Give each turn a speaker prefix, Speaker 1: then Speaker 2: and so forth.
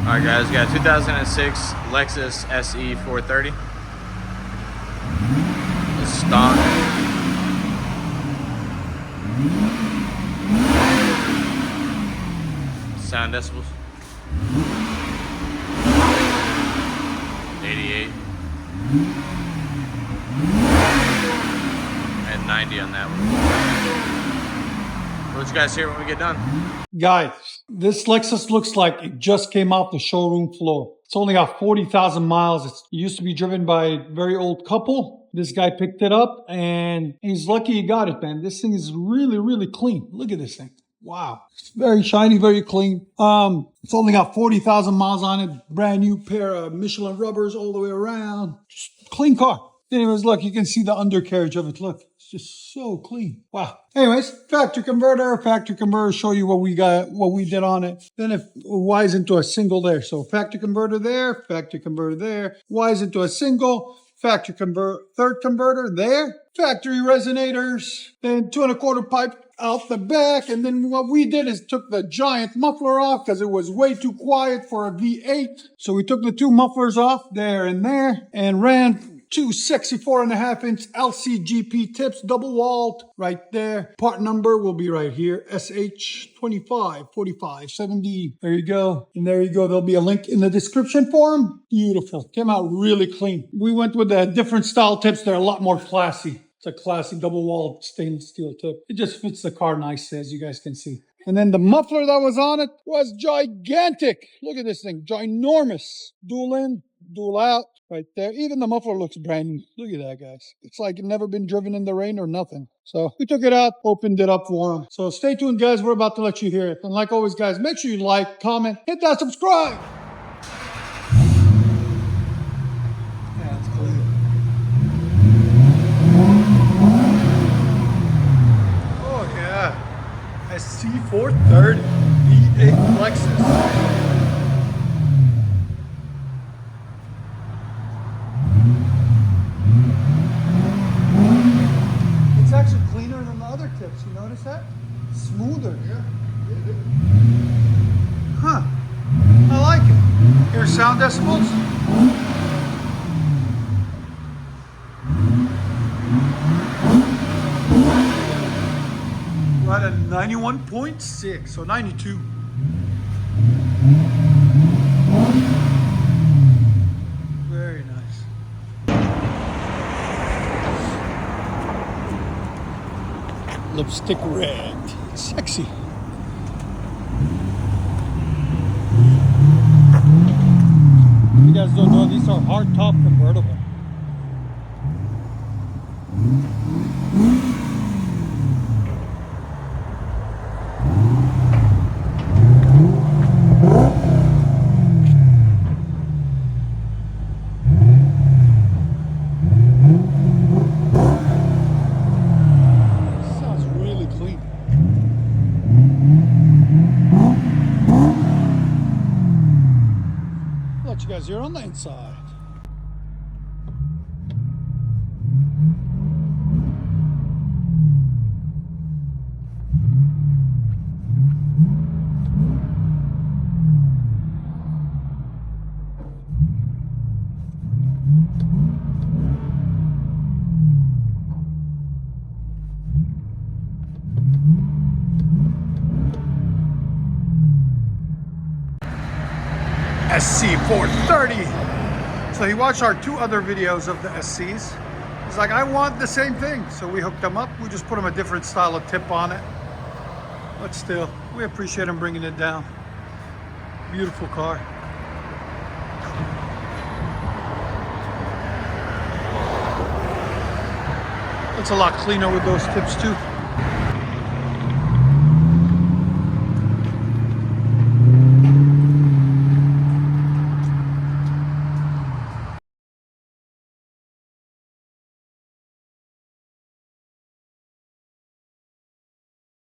Speaker 1: Alright guys, got a 2006 Lexus SE 430. It's stock. Sound decibels. 88. And 90 on that one. What you guys hear when we get done?
Speaker 2: Guys, this Lexus looks like it just came off the showroom floor. It's only got 40,000 miles. It used to be driven by a very old couple. This guy picked it up and he's lucky he got it, man. This thing is really, really clean. Look at this thing. Wow. It's very shiny, very clean. It's only got 40,000 miles on it. Brand new pair of Michelin rubbers all the way around. Just clean car. Anyways, look, you can see the undercarriage of it. Look, it's just so clean. Wow. Anyways, factory converter show you what we got, what we did on it. Then it wires into a single there. So factory converter there, wires into a single, factory convert, third converter there, factory resonators, then 2 1/4 pipe out the back. And then what we did is took the giant muffler off because it was way too quiet for a V8. So we took the 2 mufflers off there and ran 2 sexy 4.5-inch LCGP tips, double walled right there. Part number will be right here, SH254570. There you go. And there you go. There'll be a link in the description for them. Beautiful. Came out really clean. We went with a different style tips. They're a lot more classy. It's a classy double walled stainless steel tip. It just fits the car nice, as you guys can see. And then the muffler that was on it was gigantic. Look at this thing, ginormous. Dual in, dual out. Right there. Even the muffler looks brand new. Look at that, guys. It's like it never been driven in the rain or nothing. So we took it out, opened it up for them. So stay tuned, guys. We're about to let you hear it. And like always, guys, make sure you like, comment, hit that subscribe. Yeah, it's cool. Oh, yeah. SC430 V8 Lexus. It's actually cleaner than the other tips. You notice that? Smoother. Yeah. Huh. I like it. Here's sound decibels. We're at a 91.6, so 92. Very nice. Lipstick red. Sexy. You guys don't know, these are hardtop convertible. You guys here on the inside. SC430. So he watched our 2 other videos of the SCs. He's like, I want the same thing. So we hooked them up. We just put him a different style of tip on it. But still, we appreciate him bringing it down. Beautiful car. It's a lot cleaner with those tips too.